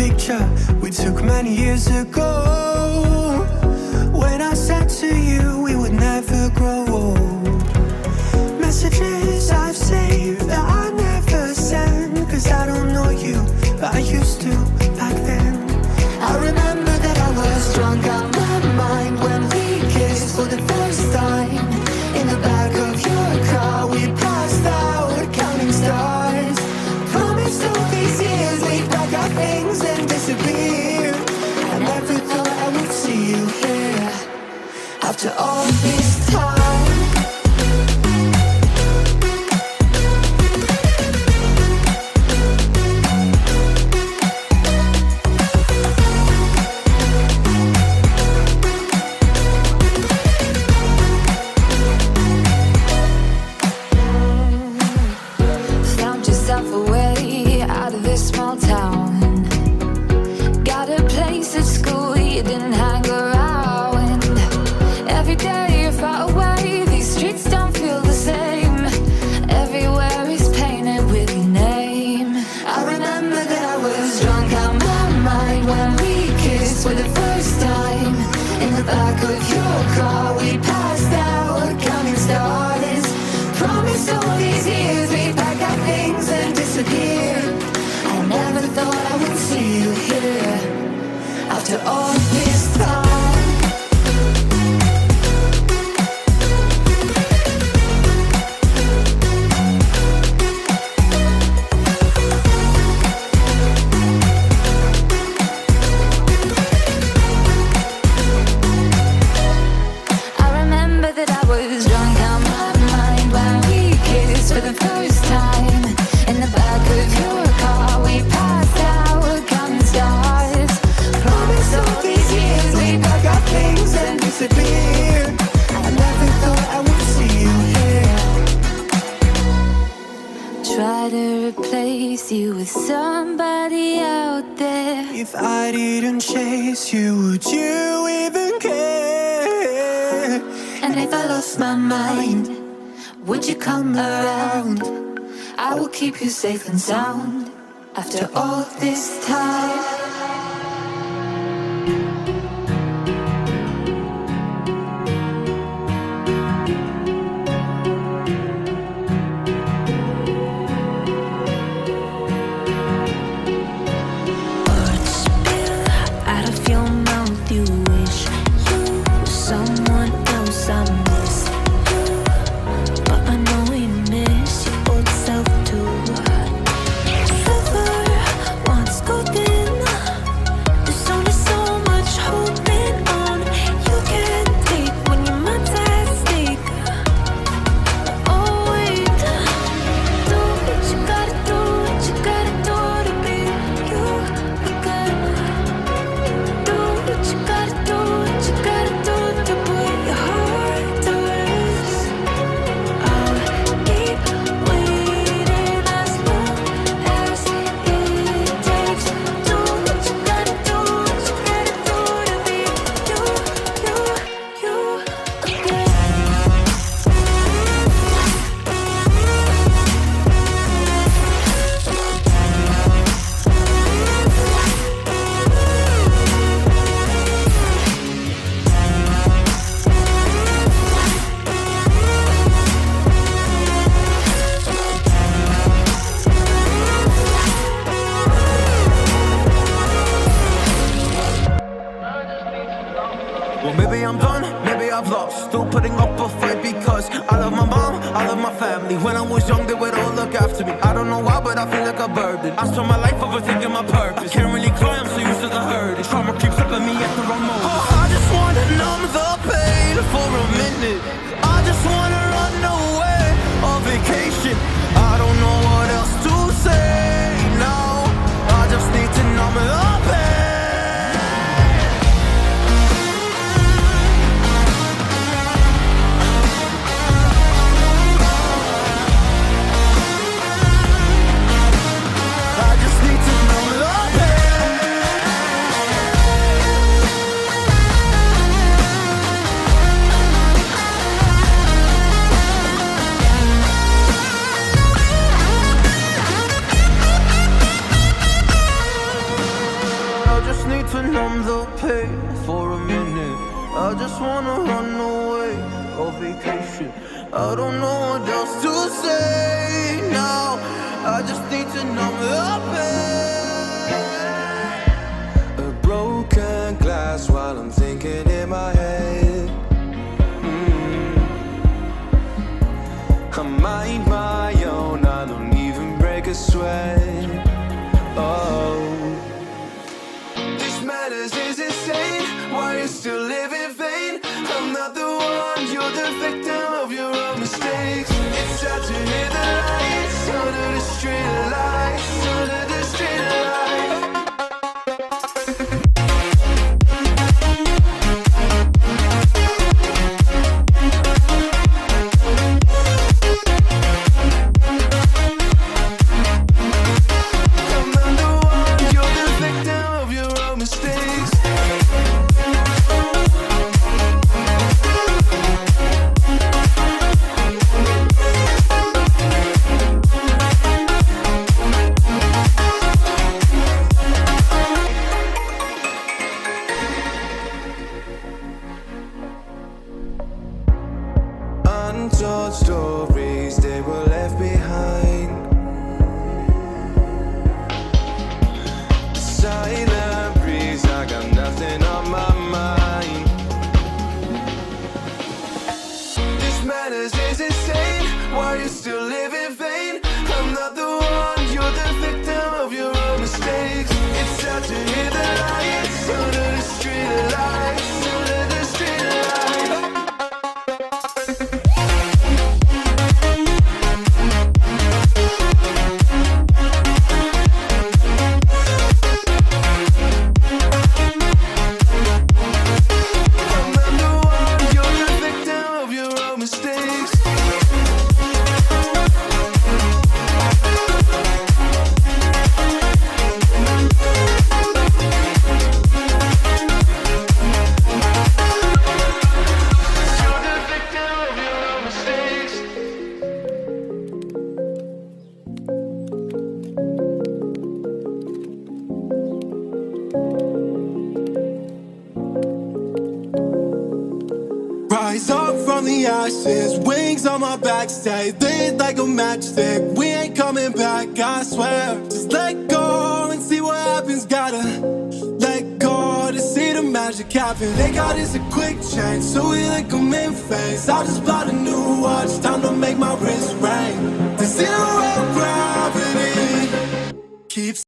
picture we took many years ago, when I said to you we would never grow old. Messages I've saved that I never send, cause I don't know you, but I used to back then. I remember that I was drunk out my mind when we kissed for the first time. In the back of your car we passed out counting stars. Promised all these years we'd pack our things and disappear. I never thought I would see you here after all this time. For the first time, in the back of your car we passed out counting stars. Promised all these years we'd pack our things and disappear. I never thought I would see you here after all this time. You with somebody out there. If I didn't chase you, would you even care? And if I lost my mind, would you come around? I will keep you safe and sound after all this time. Well, maybe I'm done, maybe I've lost. Still putting up a fight because I love my mom, I love my family. When I was young, they would all look after me. I don't know why, but I feel like a burden. I spend my life overthinking my purpose. Can't really cry, I'm so used to the hurt. Trauma keeps up at me at the wrong moment. Oh, I just wanna numb the pain for a minute. I just wanna run away on vacation. I don't know what else to say now. I just need to numb the pain. to numb the pain for a minute. I just wanna run away on vacation. I don't know what else to say now. I just need to numb the pain. A broken glass while I'm thinking in my head. I mind my own, I don't even break a sweat. Oh, this madness is insane. Why you still live in vain? I'm not the one, you're the victim of your own mistakes. It's sad to hear the lights under the street lights, under the street lights. Untold stories, they were left behind. Silent breeze, I got nothing on my mind. This madness is insane. Why you still live in vain? I'm not the one, you're the victim of your own mistakes. It's sad to hear the lights under the street lights, under the street lights. Rise up from the ashes, wings on my back, stay lit like a matchstick. We ain't coming back, I swear. Just let go and see what happens. Gotta let go to see the magic happen. They got us a quick change, so we like them in phase. I just bought a new watch, time to make my wrist ring. The zero gravity keeps